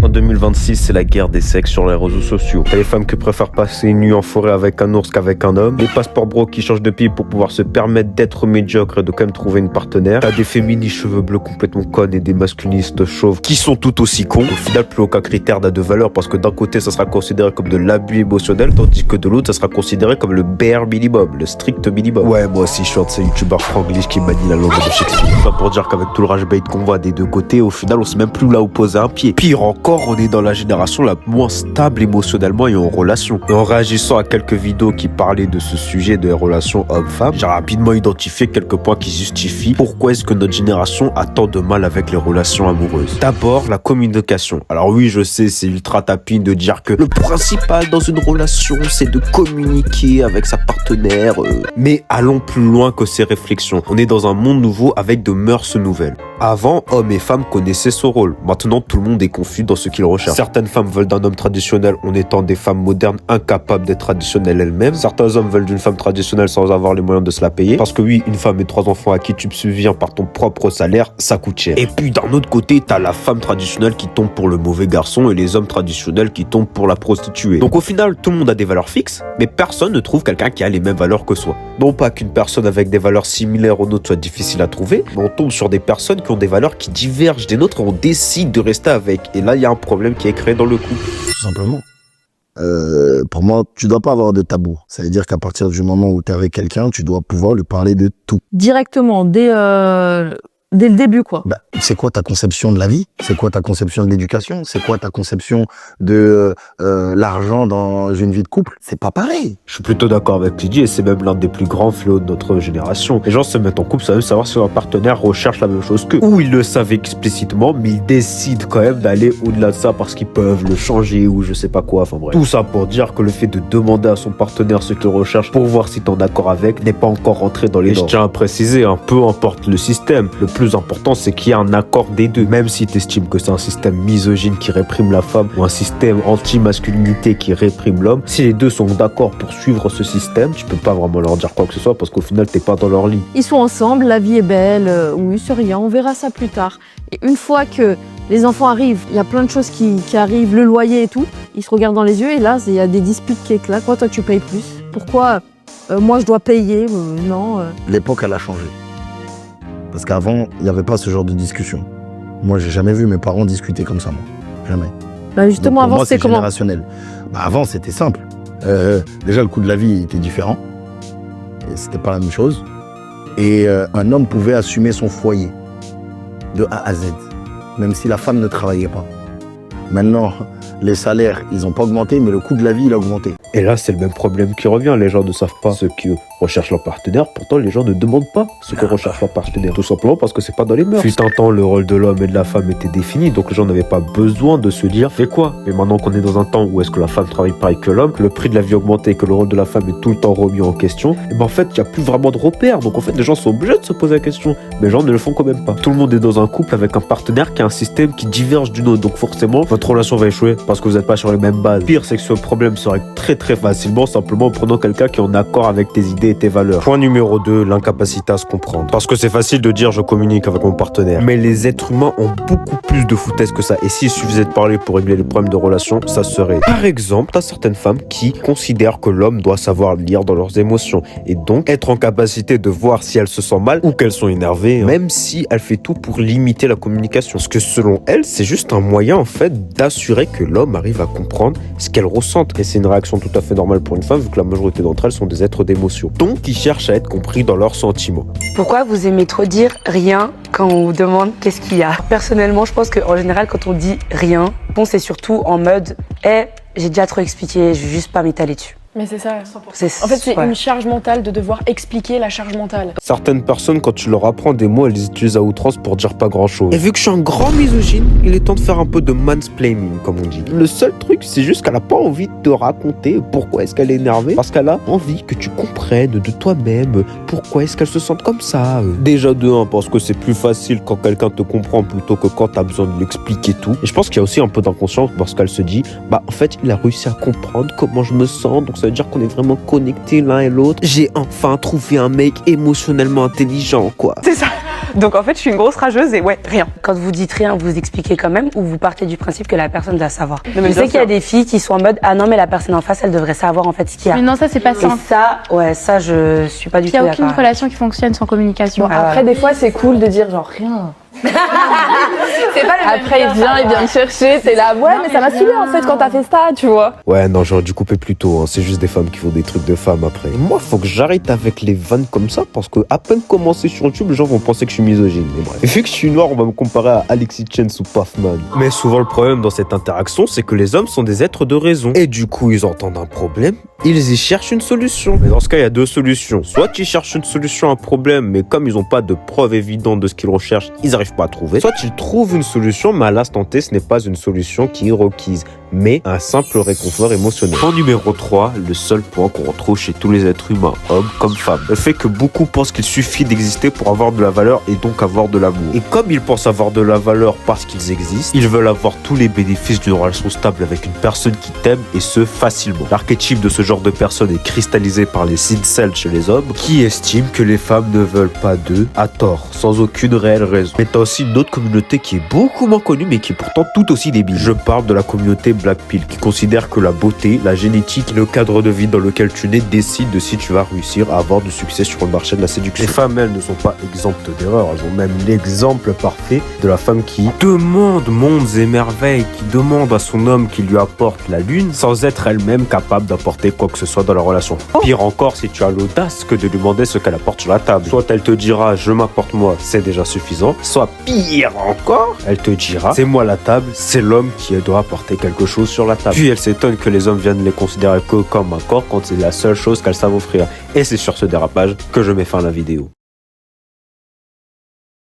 En 2026, c'est la guerre des sexes sur les réseaux sociaux. T'as les femmes qui préfèrent passer une nuit en forêt avec un ours qu'avec un homme. Les passeports bro qui changent de pays pour pouvoir se permettre d'être médiocres et de quand même trouver une partenaire. T'as des féministes cheveux bleus complètement connes et des masculinistes chauves qui sont tout aussi cons. Au final, plus aucun critère n'a de valeur parce que d'un côté, ça sera considéré comme de l'abus émotionnel, tandis que de l'autre, ça sera considéré comme le bare minimum, le strict minimum. Ouais, moi aussi, je suis un de ces youtubeurs franglish qui manie la langue de Shakespeare. Enfin, pour dire qu'avec tout le rage bait qu'on voit des deux côtés, au final, on sait même plus là où poser un pied. Pire encore, on est dans la génération la moins stable émotionnellement et en relation. Et en réagissant à quelques vidéos qui parlaient de ce sujet des relations hommes-femmes, j'ai rapidement identifié quelques points qui justifient pourquoi est-ce que notre génération a tant de mal avec les relations amoureuses. D'abord, la communication. Alors oui, je sais, c'est ultra tapine de dire que le principal dans une relation, c'est de communiquer avec sa partenaire. Mais allons plus loin que ces réflexions. On est dans un monde nouveau avec de mœurs nouvelles. Avant, hommes et femmes connaissaient ce rôle. Maintenant, tout le monde est confus dans ce qu'il recherche. Certaines femmes veulent d'un homme traditionnel en étant des femmes modernes incapables d'être traditionnelles elles-mêmes. Certains hommes veulent d'une femme traditionnelle sans avoir les moyens de se la payer. Parce que oui, une femme et 3 enfants à qui tu subviens par ton propre salaire, ça coûte cher. Et puis d'un autre côté, t'as la femme traditionnelle qui tombe pour le mauvais garçon et les hommes traditionnels qui tombent pour la prostituée. Donc au final, tout le monde a des valeurs fixes, mais personne ne trouve quelqu'un qui a les mêmes valeurs que soi. Non pas qu'une personne avec des valeurs similaires aux nôtres soit difficile à trouver, mais on tombe sur des personnes qui ont des valeurs qui divergent des nôtres et on décide de rester avec. Et là, il y a un problème qui est créé dans le couple. Tout simplement. Pour moi, tu dois pas avoir de tabou. Ça veut dire qu'à partir du moment où tu es avec quelqu'un, tu dois pouvoir lui parler de tout. Directement, dès le début, quoi. Bah, c'est quoi ta conception de la vie? C'est quoi ta conception de l'éducation? C'est quoi ta conception de l'argent dans une vie de couple? C'est pas pareil. Je suis plutôt d'accord avec Lydie et c'est même l'un des plus grands fléaux de notre génération. Les gens se mettent en couple sans savoir si leur partenaire recherche la même chose qu'eux. Ou ils le savent explicitement, mais ils décident quand même d'aller au-delà de ça parce qu'ils peuvent le changer ou je sais pas quoi. Enfin bref. Tout ça pour dire que le fait de demander à son partenaire ce qu'il recherche pour voir si t'es en accord avec n'est pas encore rentré dans les normes. Je tiens à préciser, peu importe le système, le plus important c'est qu'il y a un accord des deux. Même si tu estimes que c'est un système misogyne qui réprime la femme ou un système anti-masculinité qui réprime l'homme, si les deux sont d'accord pour suivre ce système, tu peux pas vraiment leur dire quoi que ce soit parce qu'au final t'es pas dans leur lit. Ils sont ensemble, la vie est belle, oui c'est rien, on verra ça plus tard. Et une fois que les enfants arrivent, il y a plein de choses qui arrivent, le loyer et tout, ils se regardent dans les yeux et là il y a des disputes qui éclatent. Pourquoi toi tu payes plus? Pourquoi moi je dois payer? Non. L'époque elle a changé. Parce qu'avant, il n'y avait pas ce genre de discussion. Moi, j'ai jamais vu mes parents discuter comme ça, moi. Jamais. Bah justement, avant, c'était comment? Générationnel. Bah, avant, c'était simple. Déjà, le coût de la vie était différent. Et c'était pas la même chose. Et un homme pouvait assumer son foyer de A à Z, même si la femme ne travaillait pas. Maintenant, les salaires, ils n'ont pas augmenté, mais le coût de la vie, il a augmenté. Et là, c'est le même problème qui revient. Les gens ne savent pas ce que recherchent leur partenaire. Pourtant, les gens ne demandent pas ce que recherche leur partenaire. Tout simplement parce que c'est pas dans les mœurs. Fut un temps, le rôle de l'homme et de la femme était défini. Donc, les gens n'avaient pas besoin de se dire, fais quoi? Mais maintenant qu'on est dans un temps où est-ce que la femme travaille pareil que l'homme, que le prix de la vie augmente et que le rôle de la femme est tout le temps remis en question, et ben en fait, il n'y a plus vraiment de repères. Donc, en fait, les gens sont obligés de se poser la question. Mais les gens ne le font quand même pas. Tout le monde est dans un couple avec un partenaire qui a un système qui diverge du nôtre. Donc, forcément, votre relation va échouer parce que vous n'êtes pas sur les mêmes bases. Pire, c'est que ce problème se règle très très facilement simplement en prenant quelqu'un qui est en accord avec tes idées et tes valeurs. Point numéro 2, l'incapacité à se comprendre. Parce que c'est facile de dire je communique avec mon partenaire. Mais les êtres humains ont beaucoup plus de foutaise que ça. Et s'il suffisait de parler pour régler les problèmes de relation, ça serait. Par exemple, t'as certaines femmes qui considèrent que l'homme doit savoir lire dans leurs émotions. Et donc être en capacité de voir si elles se sentent mal ou qu'elles sont énervées, même si elle fait tout pour limiter la communication. Parce que selon elle, c'est juste un moyen en fait d'assurer que l'homme arrive à comprendre ce qu'elle ressent. Et c'est une réaction tout à fait normale pour une femme vu que la majorité d'entre elles sont des êtres d'émotion. Donc ils cherchent à être compris dans leurs sentiments. Pourquoi vous aimez trop dire rien quand on vous demande qu'est-ce qu'il y a? Personnellement, je pense qu'en général, quand on dit rien, c'est surtout en mode j'ai déjà trop expliqué, je vais juste pas m'étaler dessus. Mais c'est ça. En fait, c'est une charge mentale de devoir expliquer la charge mentale. Certaines personnes, quand tu leur apprends des mots, elles les utilisent à outrance pour dire pas grand-chose. Et vu que je suis un grand misogyne, il est temps de faire un peu de mansplaining, comme on dit. Le seul truc, c'est juste qu'elle a pas envie de te raconter pourquoi est-ce qu'elle est énervée. Parce qu'elle a envie que tu comprennes de toi-même pourquoi est-ce qu'elle se sente comme ça. Déjà de 1, parce que c'est plus facile quand quelqu'un te comprend plutôt que quand t'as besoin de lui expliquer tout. Et je pense qu'il y a aussi un peu d'inconscience parce qu'elle se dit, en fait, il a réussi à comprendre comment je me sens, donc ça veut dire qu'on est vraiment connectés l'un et l'autre. J'ai enfin trouvé un mec émotionnellement intelligent, quoi. C'est ça. Donc en fait, je suis une grosse rageuse et ouais, rien. Quand vous dites rien, vous expliquez quand même ou vous partez du principe que la personne doit savoir. Non, mais Je sais bien qu'il y a sûr. des filles qui sont en mode ah non mais la personne en face elle devrait savoir en fait ce qu'il y a. Mais non, ça c'est pas Et simple. ça, ouais, ça je suis pas du Il tout n'y a d'accord. aucune relation qui fonctionne sans communication. Après, des fois, c'est cool de dire genre rien. C'est pas le Après, il vient me chercher, t'es là, ouais, mais ça m'a saoulé en fait quand t'as fait ça, tu vois. Ouais, non, j'aurais dû couper plus tôt, hein. C'est juste des femmes qui font des trucs de femmes après. Et moi, faut que j'arrête avec les vannes comme ça, parce que à peine commencé sur YouTube, les gens vont penser que je suis misogyne. Mais bref. Et vu que je suis noir, on va me comparer à Alexis Chance ou Puffman. Mais souvent, le problème dans cette interaction, c'est que les hommes sont des êtres de raison. Et du coup, ils entendent un problème, ils y cherchent une solution. Mais dans ce cas, il y a deux solutions. Soit ils cherchent une solution à un problème, mais comme ils n'ont pas de preuves évidentes de ce qu'ils recherchent, ils n'arrivent pas à trouver. Soit ils trouvent une solution, mais à l'instant T, ce n'est pas une solution qui est requise, mais un simple réconfort émotionnel. Point numéro 3, le seul point qu'on retrouve chez tous les êtres humains, hommes comme femmes. Le fait que beaucoup pensent qu'il suffit d'exister pour avoir de la valeur et donc avoir de l'amour. Et comme ils pensent avoir de la valeur parce qu'ils existent, ils veulent avoir tous les bénéfices d'une relation stable avec une personne qui t'aime et ce facilement. L'archétype de ce genre de personne est cristallisé par les incels chez les hommes qui estiment que les femmes ne veulent pas d'eux à tort, sans aucune réelle raison. Mais t'as aussi une autre communauté qui est beaucoup moins connue mais qui est pourtant tout aussi débile. Je parle de la communauté Black Pill qui considère que la beauté, la génétique et le cadre de vie dans lequel tu nais décident de si tu vas réussir à avoir du succès sur le marché de la séduction. Les femmes, elles, ne sont pas exemptes d'erreurs. Elles ont même l'exemple parfait de la femme qui demande mondes et merveilles, qui demande à son homme qu'il lui apporte la lune sans être elle-même capable d'apporter quoi que ce soit dans la relation. Pire encore si tu as l'audace que de lui demander ce qu'elle apporte sur la table. Soit elle te dira je m'apporte moi, c'est déjà suffisant. Soit pire encore, elle te dira c'est moi la table, c'est l'homme qui doit apporter quelque chose sur la table. Puis elle s'étonne que les hommes viennent les considérer que comme un corps quand c'est la seule chose qu'elles savent offrir. Et c'est sur ce dérapage que je mets fin à la vidéo.